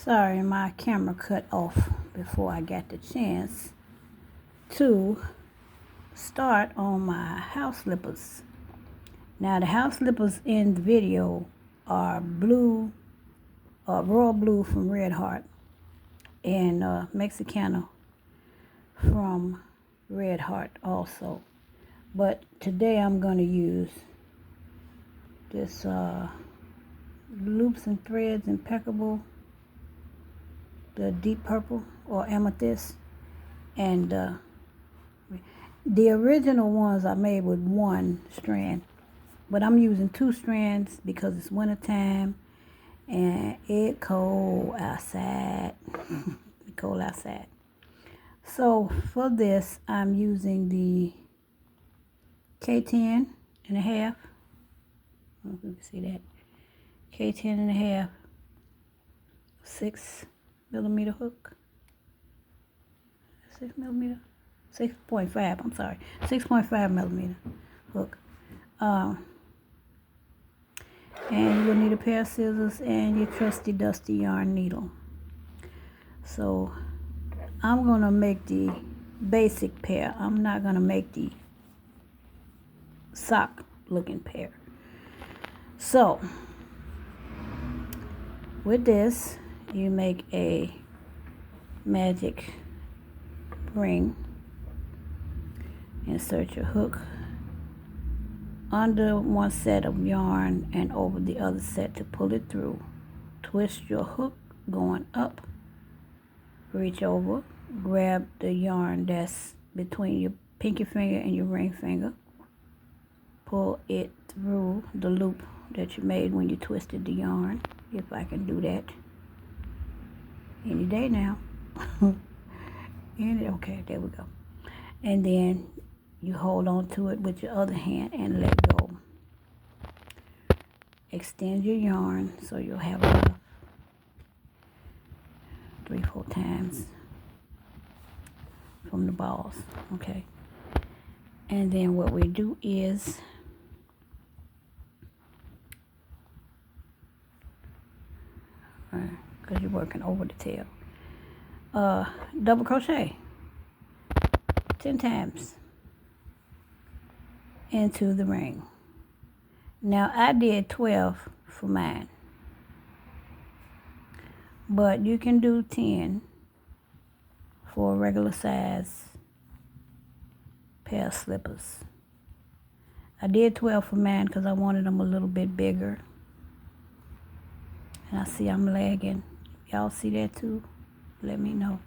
Sorry, my camera cut off before I got the chance to start on my house slippers. Now the house slippers in the video are blue, royal blue from Red Heart, and Mexicana from Red Heart also. But today I'm going to use this Loops and Threads Impeccable, the deep purple or amethyst, and the original ones I made with one strand, but I'm using 2 strands because it's winter time and it's cold outside. It's cold outside. So for this I'm using the K10 and a half. I don't know if you can see that. K10 and a half 6mm hook. 6mm? 6.5, I'm sorry. 6.5mm hook. And you'll need a pair of scissors and your trusty dusty yarn needle. So I'm gonna make the basic pair. I'm not gonna make the sock looking pair. So with this you make a magic ring. Insert your hook under one set of yarn and over the other set to pull it through. Twist your hook going up, reach over, grab the yarn that's between your pinky finger and your ring finger, pull it through the loop that you made when you twisted the yarn, if I can do that any day now. Okay, there we go. And then you hold on to it with your other hand and let go. Extend your yarn so you'll have enough 3-4 times from the balls, okay? And then what we do is because you're working over the tail, double crochet 10 times into the ring. Now I did 12 for mine, but you can do 10 for a regular size pair of slippers. I did 12 for mine because I wanted them a little bit bigger. And I see I'm lagging. Y'all see that too? Let me know.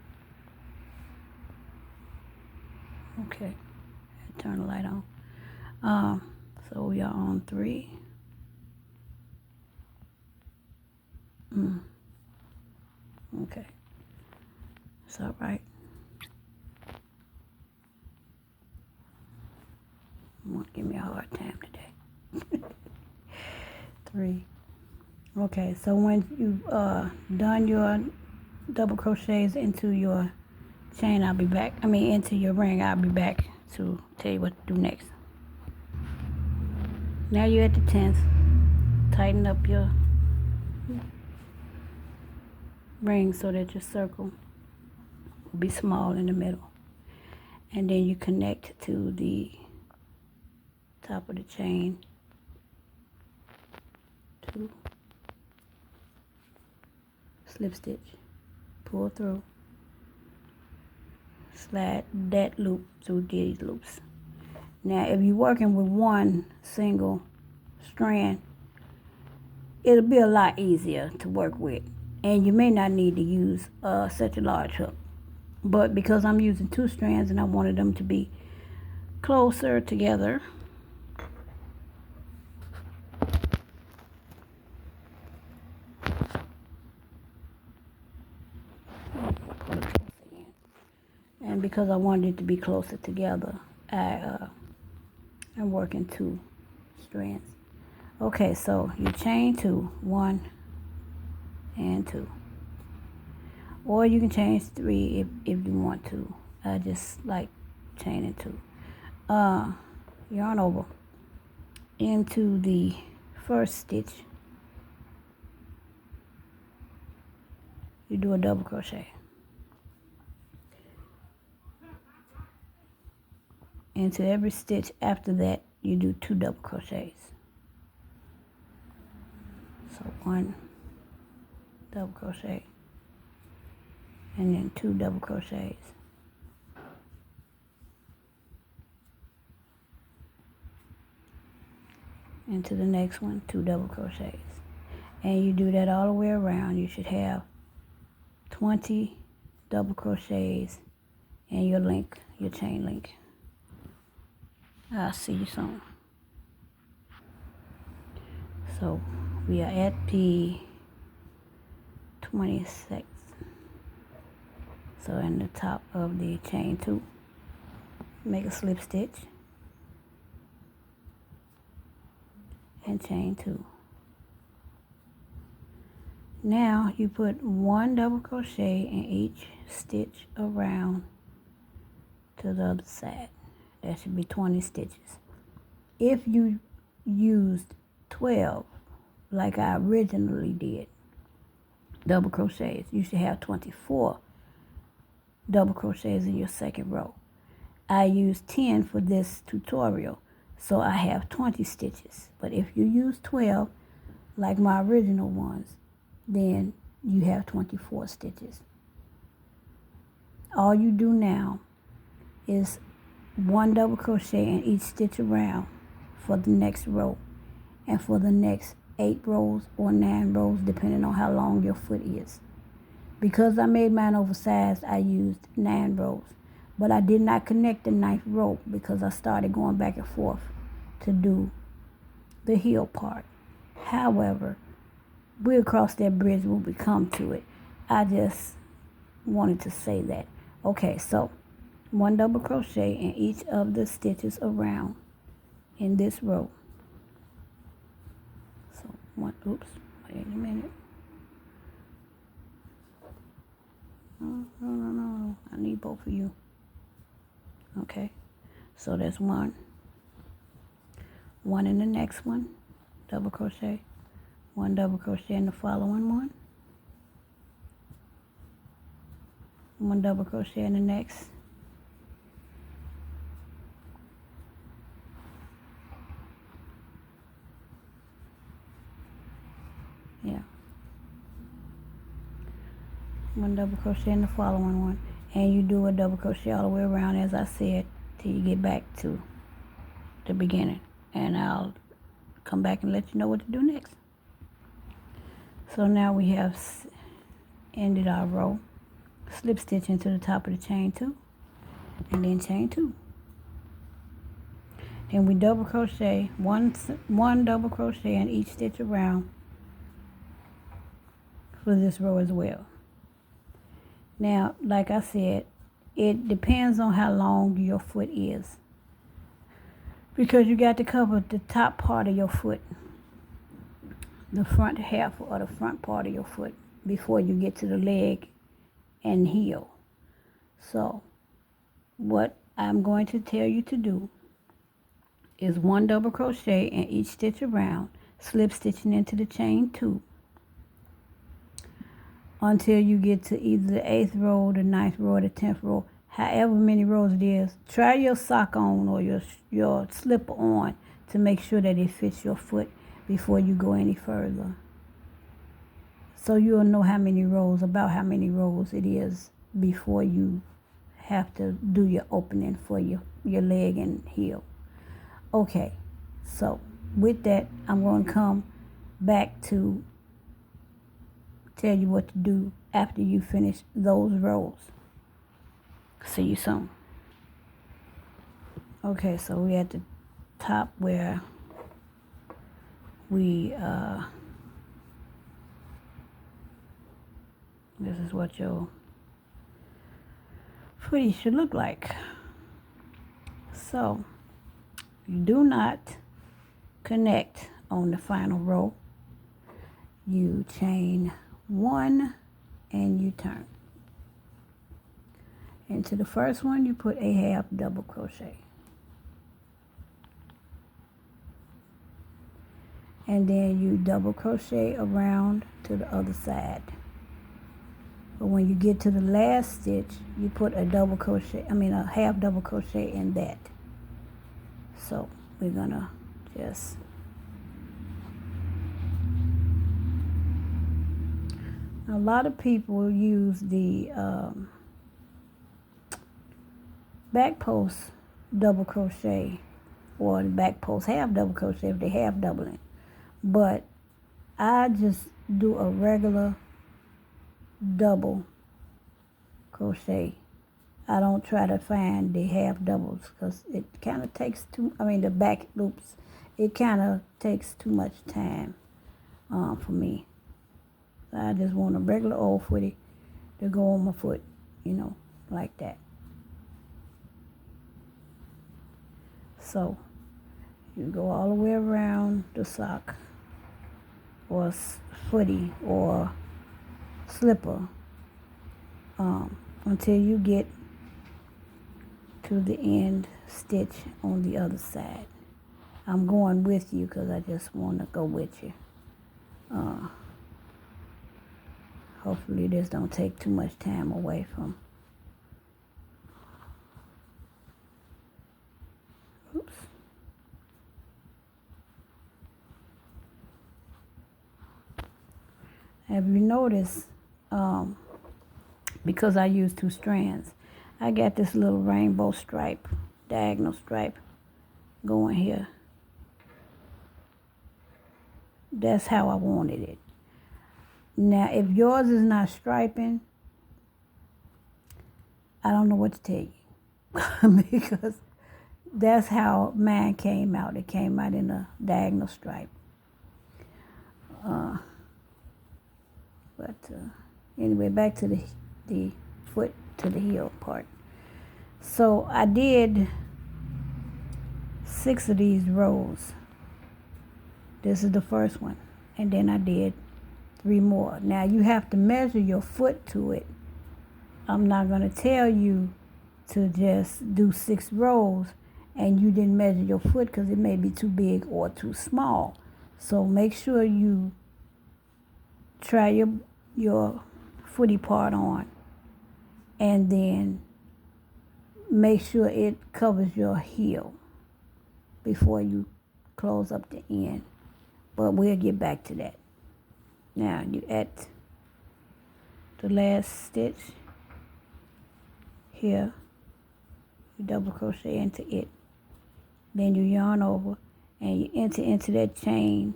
Okay, turn the light on. So we are on 3. Okay, it's all right. You won't give me a hard time today. 3. Okay, so when you've done your double crochets into your chain, I'll be back. Into your ring, I'll be back to tell you what to do next. Now you're at the 10th. Tighten up your ring so that your circle will be small in the middle. And then you connect to the top of the chain. 2. Slip stitch. Pull through. Slide that loop through these loops. Now if you're working with one single strand, it'll be a lot easier to work with, and you may not need to use such a large hook. But because I'm using 2 strands and I wanted them to be closer together, and because I wanted it to be closer together, I'm working 2 strands. Okay, so you chain 2, 1 and 2, or you can chain 3 if you want to. I just like chaining 2. Yarn over into the first stitch, you do a double crochet. Into every stitch after that, you do 2 double crochets. So 1 double crochet, and then 2 double crochets. Into the next one, 2 double crochets. And you do that all the way around. You should have 20 double crochets in your link, your chain link. I'll see you soon. So we are at the 26th. So in the top of the chain 2, make a slip stitch and chain 2. Now you put 1 double crochet in each stitch around to the other side. That should be 20 stitches. If you used 12, like I originally did, double crochets, you should have 24 double crochets in your second row. I used 10 for this tutorial, so I have 20 stitches. But if you use 12, like my original ones, then you have 24 stitches. All you do now is 1 double crochet in each stitch around for the next row, and for the next 8 rows or 9 rows, depending on how long your foot is. Because I made mine oversized, I used 9 rows, but I did not connect the 9th row because I started going back and forth to do the heel part. However, we'll cross that bridge when we come to it. I just wanted to say that. Okay, so 1 double crochet in each of the stitches around in this row. So wait a minute. No. I need both of you. Okay, so that's 1. 1 in the next one, double crochet. 1 double crochet in the following one. 1 double crochet in the next. Yeah. 1 double crochet in the following one, and you do a double crochet all the way around, as I said, till you get back to the beginning, and I'll come back and let you know what to do next. So now we have ended our row. Slip stitch into the top of the chain 2, and then chain 2. Then we double crochet one double crochet in each stitch around for this row as well. Now, like I said, it depends on how long your foot is, because you got to cover the top part of your foot, the front half or the front part of your foot, before you get to the leg and heel. So what I'm going to tell you to do is 1 double crochet in each stitch around, slip stitching into the chain 2 until you get to either the 8th row, the 9th row, or the 10th row, however many rows it is. Try your sock on or your slipper on to make sure that it fits your foot before you go any further. So you'll know about how many rows it is before you have to do your opening for your leg and heel. Okay, so with that, I'm going to come back to tell you what to do after you finish those rows. See you soon. Okay, so we're at the top where this is what your footy should look like. So you do not connect on the final row. You chain 1 and you turn. Into the first one, you put a half double crochet. And then you double crochet around to the other side. But when you get to the last stitch, you put a double crochet, a half double crochet in that. So we're gonna just a lot of people use the back post double crochet, or the back post half double crochet if they have doubling. But I just do a regular double crochet. I don't try to find the half doubles because it kind of takes the back loops, it kind of takes too much time for me. So I just want a regular old footy to go on my foot, like that. So you go all the way around the sock or footy or slipper until you get to the end stitch on the other side. I'm going with you because I just want to go with you. Hopefully this don't take too much time away from. Oops. Have you noticed, because I use 2 strands, I got this little rainbow stripe, diagonal stripe going here. That's how I wanted it. Now, if yours is not striping, I don't know what to tell you because that's how mine came out. It came out in a diagonal stripe. Anyway, back to the foot to the heel part. So I did 6 of these rows. This is the first one, and then I did 3 more. Now you have to measure your foot to it. I'm not going to tell you to just do 6 rows and you didn't measure your foot because it may be too big or too small. So make sure you try your footy part on, and then make sure it covers your heel before you close up the end. But we'll get back to that. Now you at the last stitch here, you double crochet into it, then you yarn over and you enter into that chain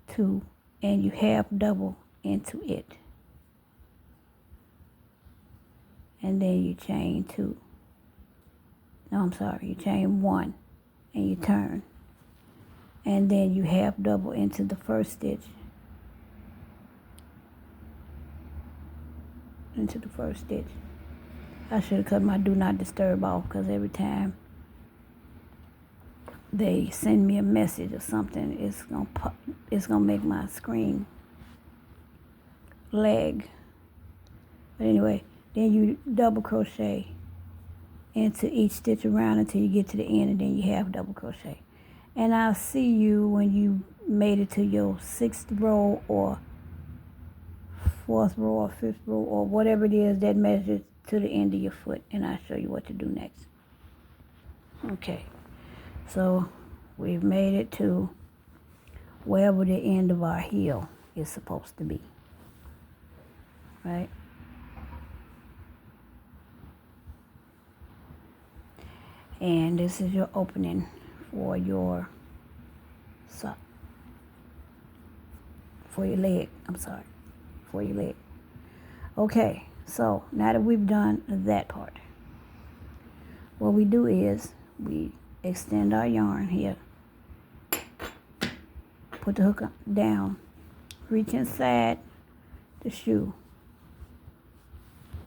2 and you half double into it, and then you chain 2. You chain 1 and you turn, and then you half double into the first stitch, I should have cut my do not disturb off because every time they send me a message or something, it's gonna make my screen lag. But anyway, then you double crochet into each stitch around until you get to the end, and then you half double crochet. And I'll see you when you made it to your 6th row or 4th row or 5th row or whatever it is that measures to the end of your foot, and I'll show you what to do next. Okay, so we've made it to wherever the end of our heel is supposed to be, right? And this is your opening for your sock, for your leg, for your leg. Okay, so now that we've done that part, what we do is we extend our yarn here, put the hook down, reach inside the shoe,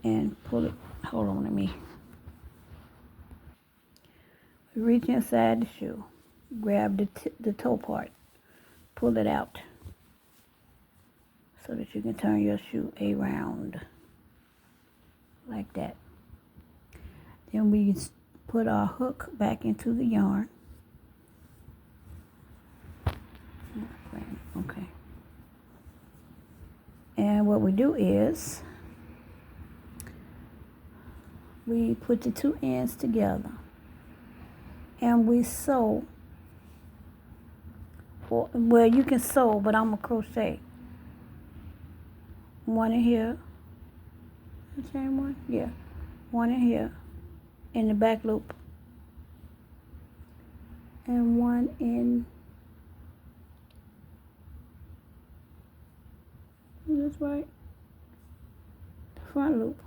and pull it. Hold on, reach inside the shoe, grab the toe part, pull it out so that you can turn your shoe around like that. Then we put our hook back into the yarn. Okay. And what we do is we put the two ends together and we sew. Well, you can sew, but I'm going to crochet. One in here. The same one? Yeah. One in here in the back loop. And one in, is this right? The front loop.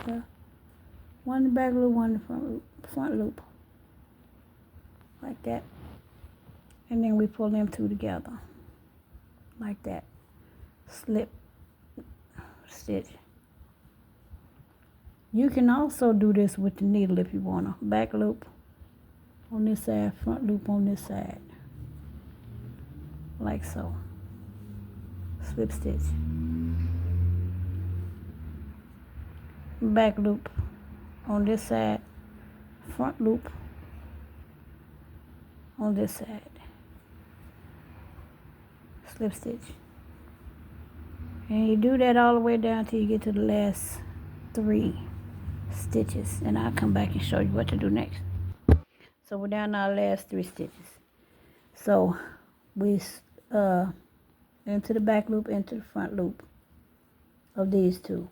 Yeah. One in the back loop, one in the front loop. Like that. And then we pull them two together. Like that. Slip stitch. You can also do this with the needle if you want to. Back loop on this side, front loop on this side. Like so. Slip stitch. Back loop on this side, front loop on this side. Slip stitch. And you do that all the way down till you get to the last 3 stitches. And I'll come back and show you what to do next. So we're down to our last 3 stitches. So we into the back loop, into the front loop of these two.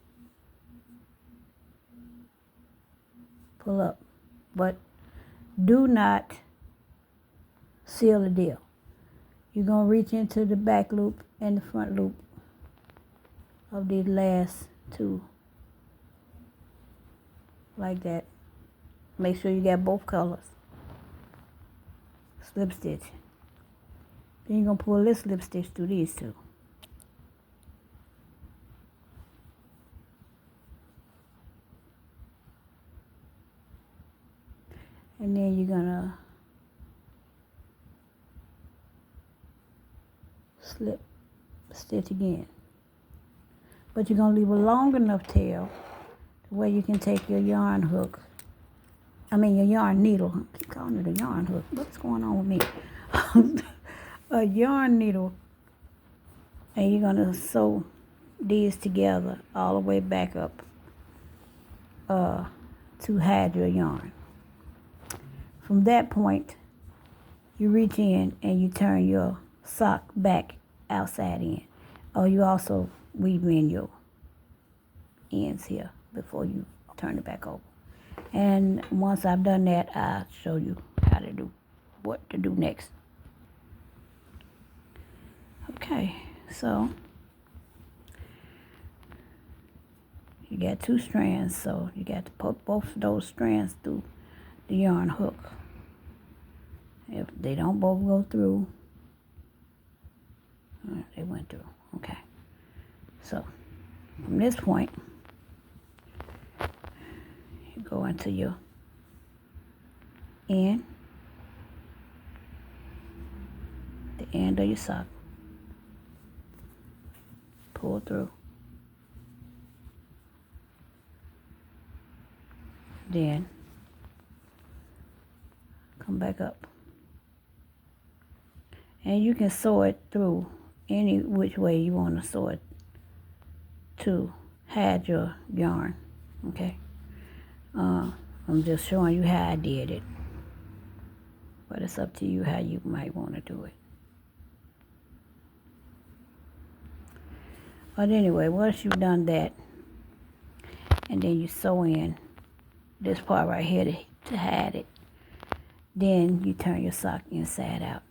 Pull up. But do not seal the deal. You're going to reach into the back loop and the front loop of these last 2. Like that. Make sure you got both colors. Slip stitch. Then you're going to pull this slip stitch through these 2. And then you're going to slip stitch again. But you're going to leave a long enough tail to where you can take your yarn hook. Your yarn needle. I keep calling it a yarn hook. What's going on with me? A yarn needle. And you're going to sew these together all the way back up to hide your yarn. From that point, you reach in and you turn your sock back outside in. Or you also weave in your ends here before you turn it back over. And once I've done that, I'll show you how to do what to do next. Okay, so you got 2 strands, so you got to put both of those strands through the yarn hook. If they don't both go through, they went through. Okay, so from this point, you go into your end, the end of your sock, pull through, then come back up. And you can sew it through any which way you want to sew it to hide your yarn, okay? I'm just showing you how I did it. But it's up to you how you might want to do it. But anyway, once you've done that, and then you sew in this part right here to hide it, then you turn your sock inside out.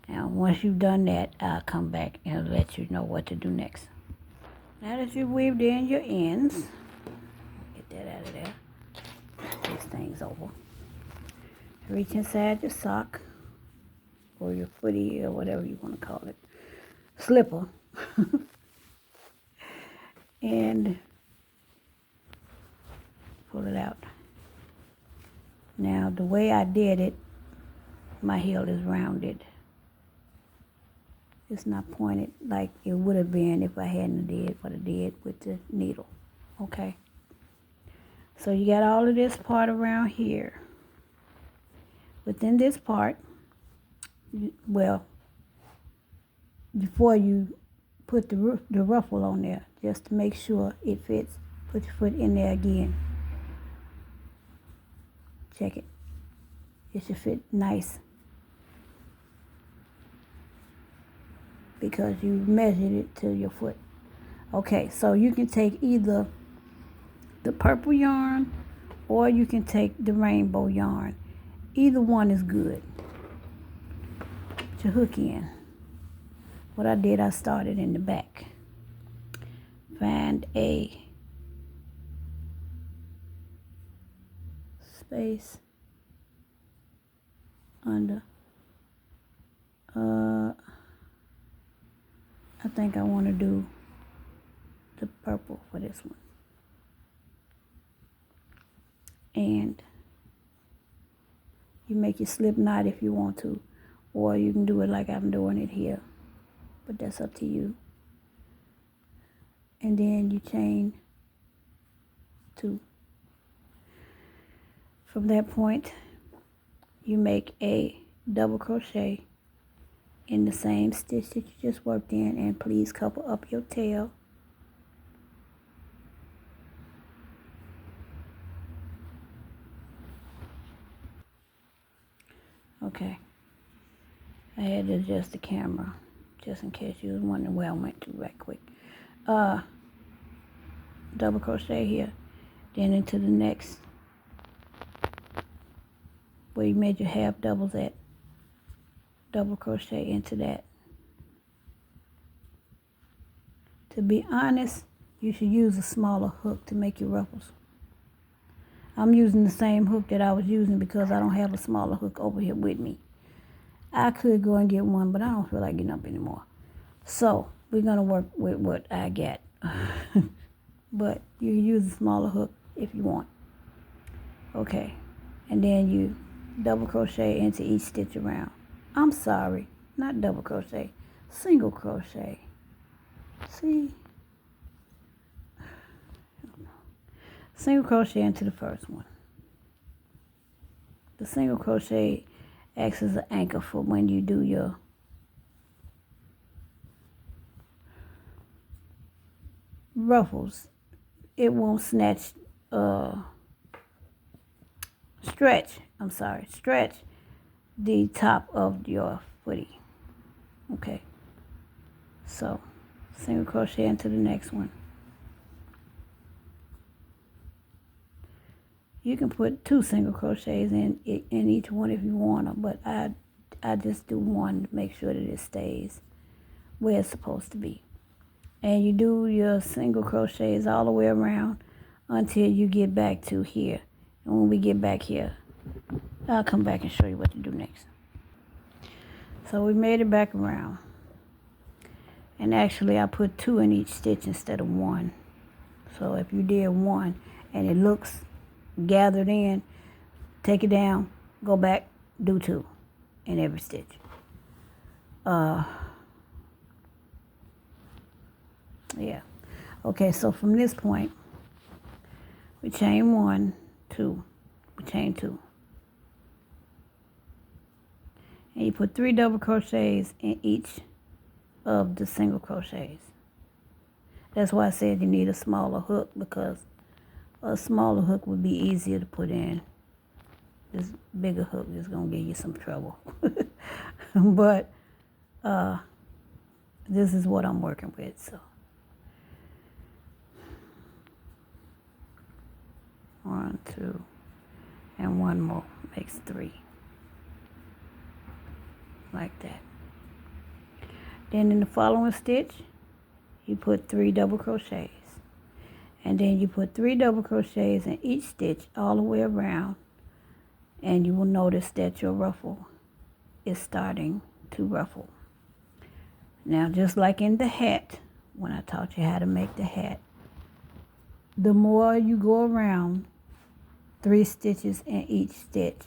Now, once you've done that, I'll come back and let you know what to do next. Now that you've weaved in your ends, get that out of there. This thing's over. Reach inside your sock, or your footie, or whatever you want to call it. Slipper. And pull it out. Now, the way I did it, my heel is rounded. It's not pointed like it would have been if I hadn't did what I did with the needle. Okay? So you got all of this part around here. Within this part, before you put the ruffle on there, just to make sure it fits, put your foot in there again. Check it. It should fit nice because you measured it to your foot. Okay, so you can take either the purple yarn or you can take the rainbow yarn. Either one is good to hook in. What I did, I started in the back. Find a space under. I think I want to do the purple for this one. And you make your slip knot if you want to, or you can do it like I'm doing it here, but that's up to you. And then you chain 2. From that point, you make a double crochet in the same stitch that you just worked in, and please cover up your tail. Okay, I had to adjust the camera just in case you was wondering where I went to right quick. Double crochet here, then into the next where you made your half doubles at. Double crochet into that. To be honest, you should use a smaller hook to make your ruffles. I'm using the same hook that I was using because I don't have a smaller hook over here with me. I could go and get one, but I don't feel like getting up anymore. So we're going to work with what I got. But you use a smaller hook if you want. Okay. And then you double crochet into each stitch around. I'm sorry, not double crochet, single crochet. See? Single crochet into the first one. The single crochet acts as an anchor for when you do your ruffles. It won't stretch the top of your footie. Okay, so single crochet into the next one. You can put 2 single crochets in each one if you want them, but I just do one to make sure that it stays where it's supposed to be. And you do your single crochets all the way around until you get back to here. And when we get back here, I'll come back and show you what to do next. So we made it back around. And actually I put 2 in each stitch instead of 1. So if you did 1 and it looks gathered in, take it down, go back, do 2 in every stitch. Yeah. Okay, so from this point, we chain 1, 2, we chain 2. And you put 3 double crochets in each of the single crochets. That's why I said you need a smaller hook, because a smaller hook would be easier to put in. This bigger hook is going to give you some trouble. But this is what I'm working with, so. 1, 2, and 1 more makes 3. Like that. Then in the following stitch, you put 3 double crochets. And then you put 3 double crochets in each stitch all the way around. And you will notice that your ruffle is starting to ruffle. Now, just like in the hat, when I taught you how to make the hat, the more you go around 3 stitches in each stitch,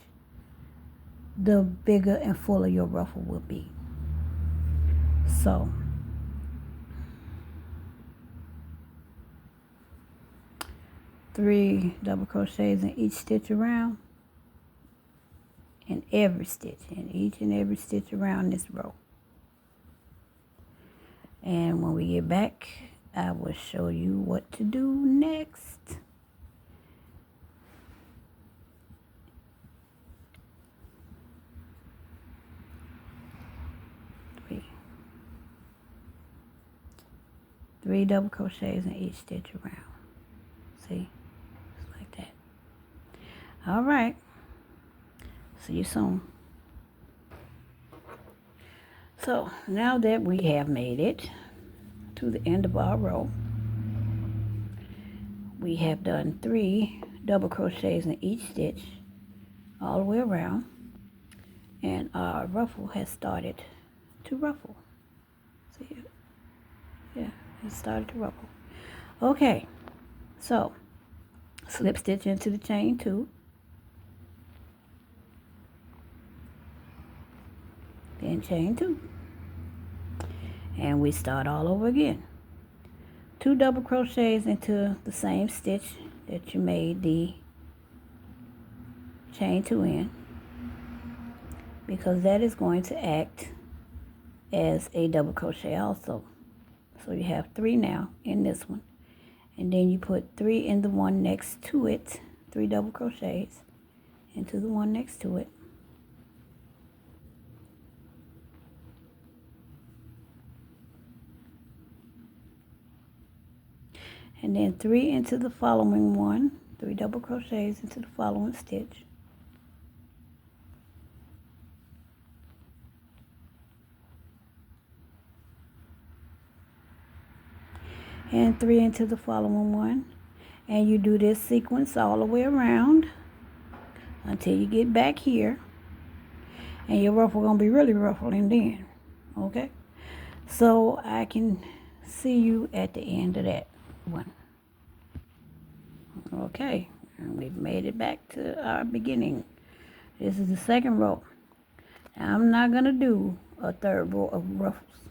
the bigger and fuller your ruffle will be. So, three double crochets in each stitch around, in every stitch, in each and every stitch around this row. And when we get back, I will show you what to do next. 3 double crochets in each stitch around. See, just like that. All right, see you soon. So now that we have made it to the end of our row, we have done 3 double crochets in each stitch all the way around, and our ruffle has started to ruffle. See it? Yeah, it started to ruffle. Okay, so slip stitch into the chain 2, then chain 2, and we start all over again. 2 double crochets into the same stitch that you made the chain 2 in, because that is going to act as a double crochet also. So you have 3 now in this one, and then you put 3 in the one next to it, 3 double crochets into the one next to it, and then 3 into the following one, 3 double crochets into the following stitch, and 3 into the following one, and you do this sequence all the way around until you get back here, and your ruffle gonna be really ruffling then. Okay, so I can see you at the end of that one. Okay, and we've made it back to our beginning. This is the second row. Now, I'm not gonna do a third row of ruffles.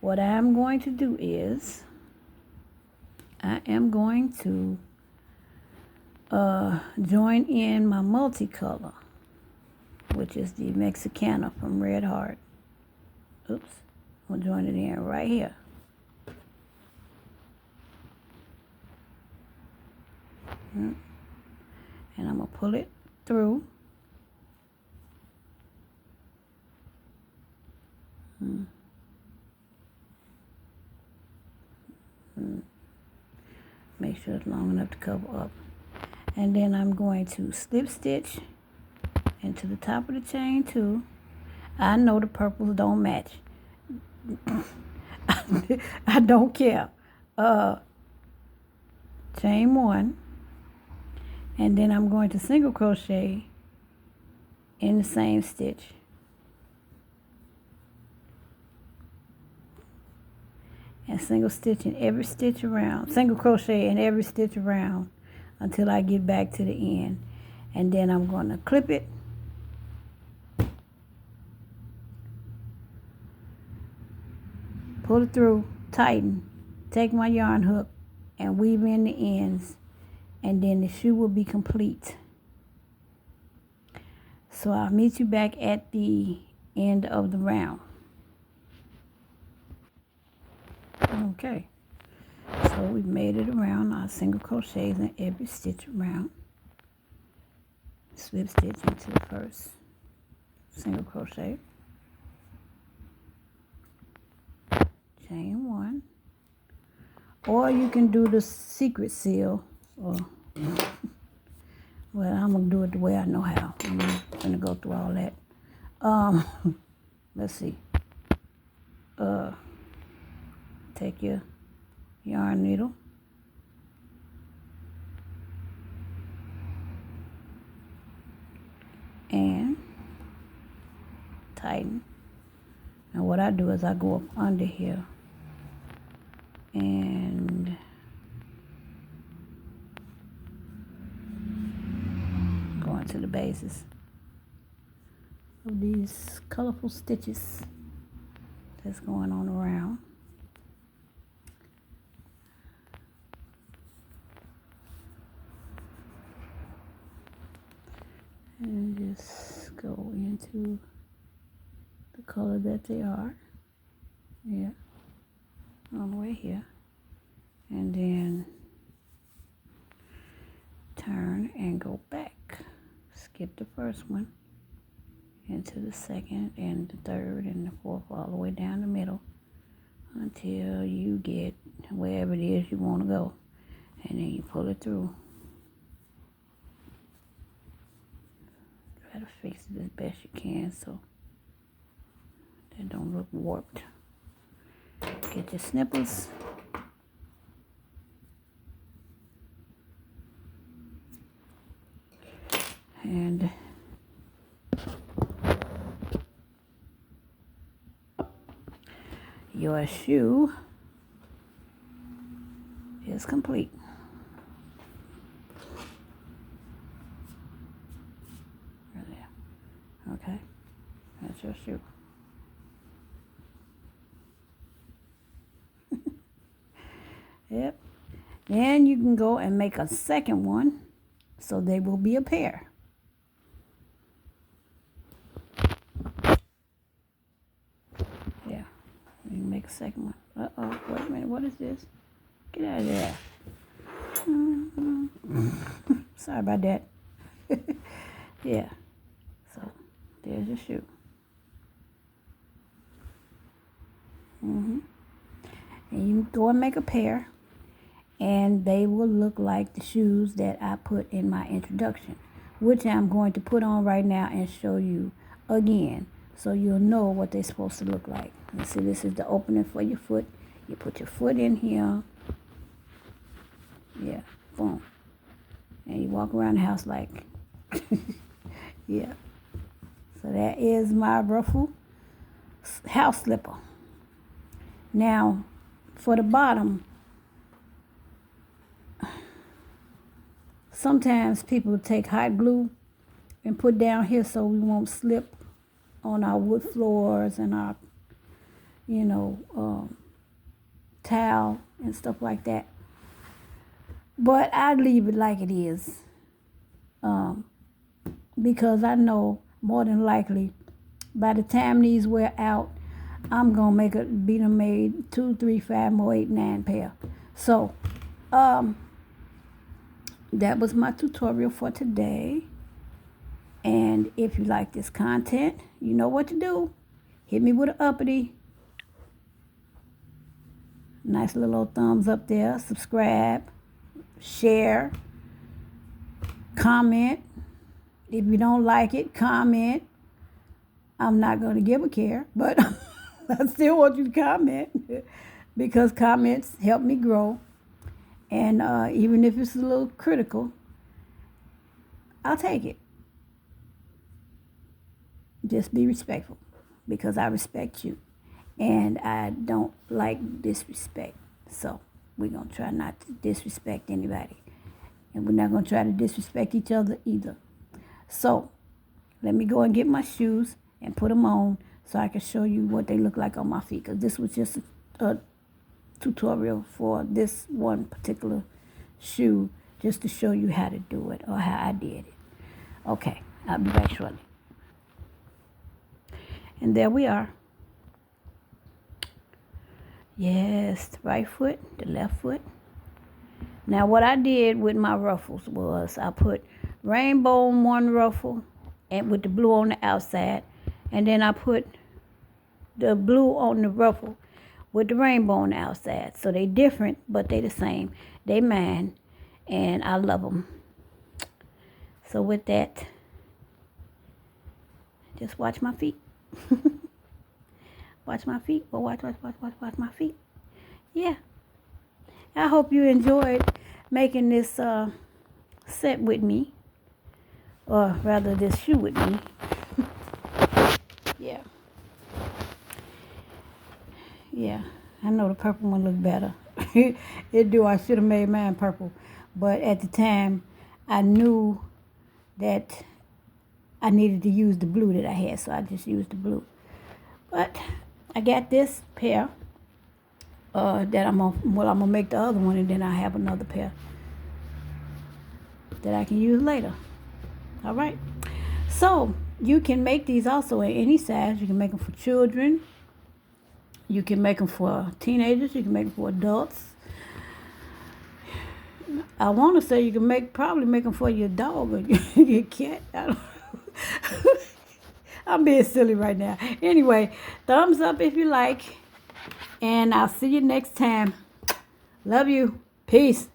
What I'm going to do is I am going to join in my multicolor, which is the Mexicana from Red Heart. Oops, I'll join it in right here. And I'm going to pull it through. Make sure it's long enough to cover up. And then I'm going to slip stitch into the top of the chain 2. I know the purples don't match. I don't care. Chain 1, and then I'm going to single crochet in the same stitch. And single stitch in every stitch around, single crochet in every stitch around until I get back to the end. And then I'm going to clip it, pull it through, tighten, take my yarn hook and weave in the ends, and then the shoe will be complete. So I'll meet you back at the end of the round. Okay, so we've made it around our single crochets in every stitch around. Slip stitch into the first single crochet, chain 1, or you can do the secret seal, or well, I'm gonna do it the way I know how. I'm gonna go through all that. Let's see. Take your yarn needle, and tighten. Now what I do is I go up under here and go into the bases of these colorful stitches that's going on around. And just go into the color that they are. Yeah, all the way here. And then turn and go back. Skip the first one into the second and the third and the fourth all the way down the middle until you get wherever it is you want to go. And then you pull it through. Try to fix it as best you can so that don't look warped. Get your snippers. And your shoe is complete. Right there. Okay, that's your shoe. Yep. Then you can go and make a second one, so they will be a pair. Yeah, you can make a second one. Uh-oh, wait a minute, what is this? Get out of there. Sorry about that. Yeah, so there's your shoe. And you go and make a pair, and they will look like the shoes that I put in my introduction, which I'm going to put on right now and show you again, so you'll know what they're supposed to look like. You see, this is the opening for your foot. You put your foot in here. Yeah, boom. And you walk around the house like, yeah. So that is my Ruffle house slipper. Now, for the bottom, sometimes people take hot glue and put down here so we won't slip on our wood floors and our, towel and stuff like that. But I leave it like it is, because I know more than likely by the time these wear out, I'm gonna make it be them made 2, 3, 5 more, 8, 9 pair. So that was my tutorial for today. And if you like this content, you know what to do. Hit me with an uppity. Nice little thumbs up there. Subscribe. Share. Comment. If you don't like it, comment. I'm not going to give a care, but I still want you to comment because comments help me grow. And even if it's a little critical, I'll take it. Just be respectful because I respect you. And I don't like disrespect. So we're going to try not to disrespect anybody. And we're not going to try to disrespect each other either. So let me go and get my shoes and put them on so I can show you what they look like on my feet. Because this was just a tutorial for this one particular shoe just to show you how to do it or how I did it. Okay, I'll be back shortly. And there we are. Yes, the right foot, the left foot. Now what I did with my ruffles was I put rainbow on one ruffle and with the blue on the outside. And then I put the blue on the ruffle with the rainbow on the outside. So they different, but they the same. They mine, and I love them. So with that, just watch my feet. Watch my feet. Well, watch my feet. Yeah. I hope you enjoyed making this set with me. Or rather, this shoe with me. Yeah. Yeah. I know the purple one look better. It do. I should have made mine purple. But at the time, I knew that I needed to use the blue that I had. So I just used the blue. But I got this pair that I'm gonna make the other one, and then I have another pair that I can use later. All right. So you can make these also in any size. You can make them for children. You can make them for teenagers. You can make them for adults. I want to say you can probably make them for your dog or your cat. I don't know. I'm being silly right now. Anyway, thumbs up if you like. And I'll see you next time. Love you. Peace.